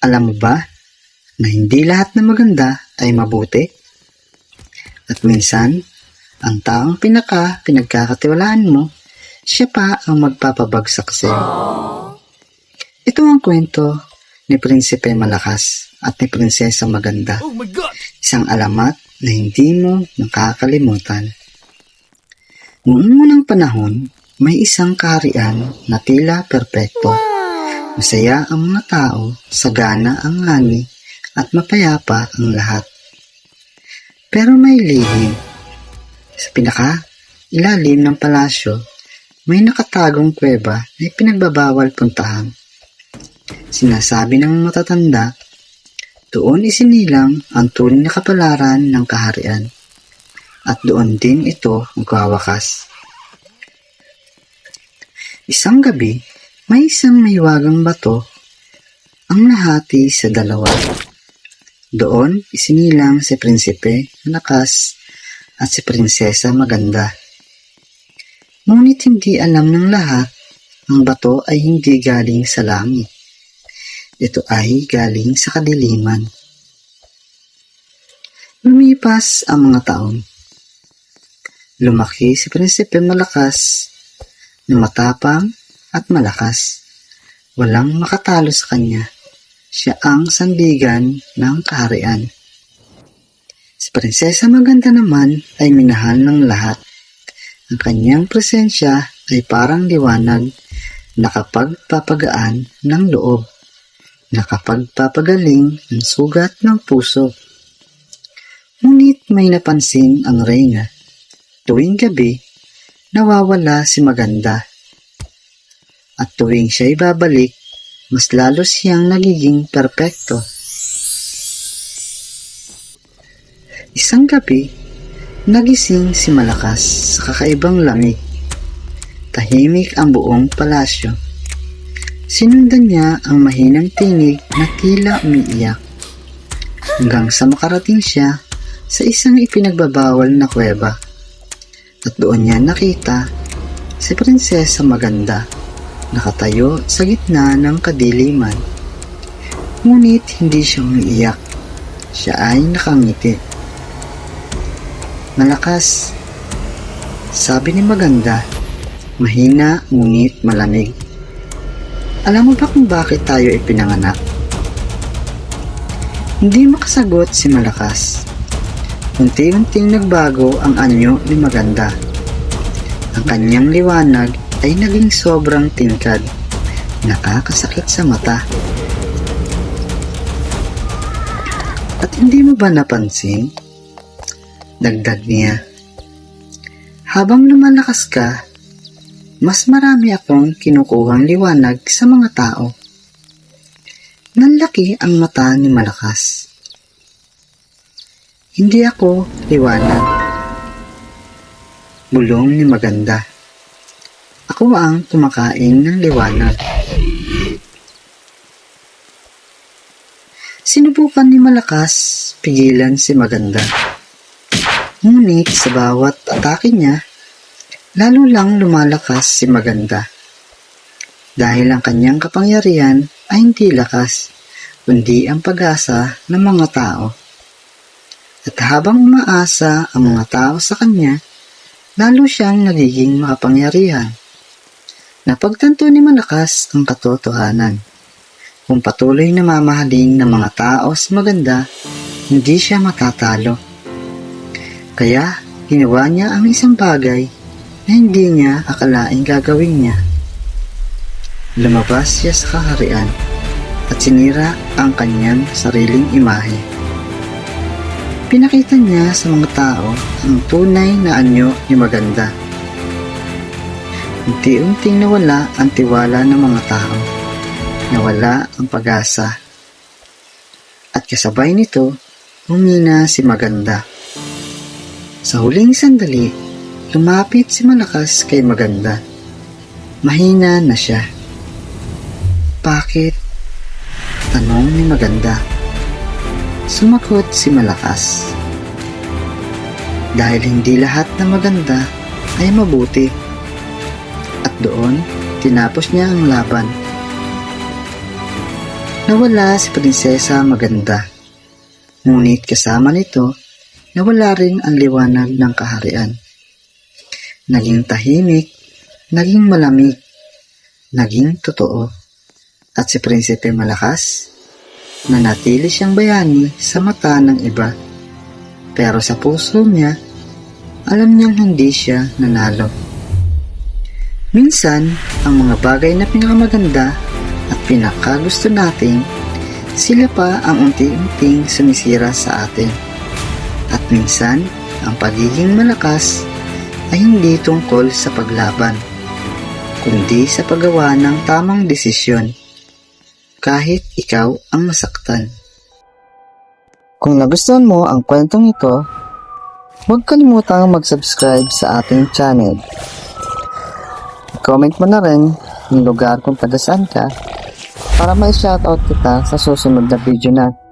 Alam mo ba na hindi lahat na maganda ay mabuti? At minsan, ang taong pinagkakatiwalaan mo, siya pa ang magpapabagsak sa iyo. Ito ang kwento ni Prinsipe Malakas at ni Prinsesa Maganda. Oh my God! Isang alamat na hindi mo nakakalimutan. Noong unang panahon, may isang kaharian na tila perpekto. Masaya ang mga tao, sagana ang ani, at mapayapa ang lahat. Pero may lihim. Sa pinaka-ilalim ng palasyo, may nakatagong kuweba na ipinagbabawal puntahan. Sinasabi ng matatanda, doon isinilang ang tunay na kapalaran ng kaharian. At doon din ito magwawakas. Isang gabi, may isang mahiwagang bato ang nahati sa dalawa. Doon isinilang si Prinsipe Malakas at si Prinsesa Maganda. Ngunit hindi alam ng lahat, ang bato ay hindi galing sa langit. Ito ay galing sa kadiliman. Lumipas ang mga taon. Lumaki si Prinsipe Malakas na matapang at malakas. Walang makatalo sa kanya. Siya ang sandigan ng kaharian. Si Prinsesa Maganda naman ay minahal ng lahat. Ang kanyang presensya ay parang liwanag na kapagpapagaan ng loob, nakapagpapagaling ng sugat ng puso. Ngunit may napansin ang reyna. Tuwing gabi, nawawala si Maganda. At tuwing siya'y babalik, mas lalo siyang nagiging perpekto. Isang gabi, nagising si Malakas sa kakaibang lamig. Tahimik ang buong palasyo. Sinundan niya ang mahinang tinig na tila umiiyak. Hanggang sa makarating siya sa isang ipinagbabawal na kuweba. At doon niya nakita si Prinsesa Maganda nakatayo sa gitna ng kadiliman. Ngunit hindi siya umiiyak. Siya ay nakangiti. Malakas, sabi ni Maganda, mahina ngunit malamig. Alam mo ba kung bakit tayo ipinanganak? Hindi makasagot si Malakas. Unti-unting nagbago ang anyo ni Maganda. Ang kanyang liwanag ay naging sobrang tingkad, nakakasakit sa mata. At hindi mo ba napansin? Dagdag niya, habang lumalakas ka, mas marami akong kinukuhang liwanag sa mga tao. Nanlaki ang mata ni Malakas. Hindi ako liwanag. Bulong ni Maganda. Ako ang kumakain ng liwanag. Sinubukan ni Malakas pigilan si Maganda. Ngunit sa bawat atake niya, lalo lang lumalakas si Maganda. Dahil ang kanyang kapangyarihan ay hindi lakas, kundi ang pag-asa ng mga tao. At habang umaasa ang mga tao sa kanya, lalo siyang nagiging makapangyarihan. Napagtanto ni Malakas ang katotohanan. Kung patuloy na mamahalin ng mga tao sa Maganda, hindi siya matatalo. Kaya ginawa niya ang isang bagay na hindi niya akalaing gagawin niya. Lumabas siya sa kaharian at sinira ang kanyang sariling imahe. Pinakita niya sa mga tao ang tunay na anyo ni Maganda. Unti-unting nawala ang tiwala ng mga tao. Nawala ang pag-asa. At kasabay nito, humina si Maganda. Sa huling sandali, lumapit si Malakas kay Maganda. Mahina na siya. Bakit? Tanong ni Maganda. Sumagot si Malakas. Dahil hindi lahat na maganda ay mabuti. At doon, tinapos niya ang laban. nawala si Prinsesa Maganda. Ngunit kasama nito, nawala rin ang liwanag ng kaharian. Naging tahimik, naging malamig, naging totoo. At si Prinsipe Malakas, nanatili siyang bayani sa mata ng iba. Pero sa puso niya, alam niyang hindi siya nanalo. Minsan, ang mga bagay na pinakamaganda at pinakagusto natin, sila pa ang unti-unting sumisira sa atin. At minsan, ang pagiging malakas ay hindi tungkol sa paglaban, kundi sa paggawa ng tamang desisyon, kahit ikaw ang masaktan. Kung nagustuhan mo ang kwentong ito, huwag kalimutang mag-subscribe sa ating channel. Comment mo na rin yung lugar kung taga saan ka para may shoutout kita sa susunod na video na.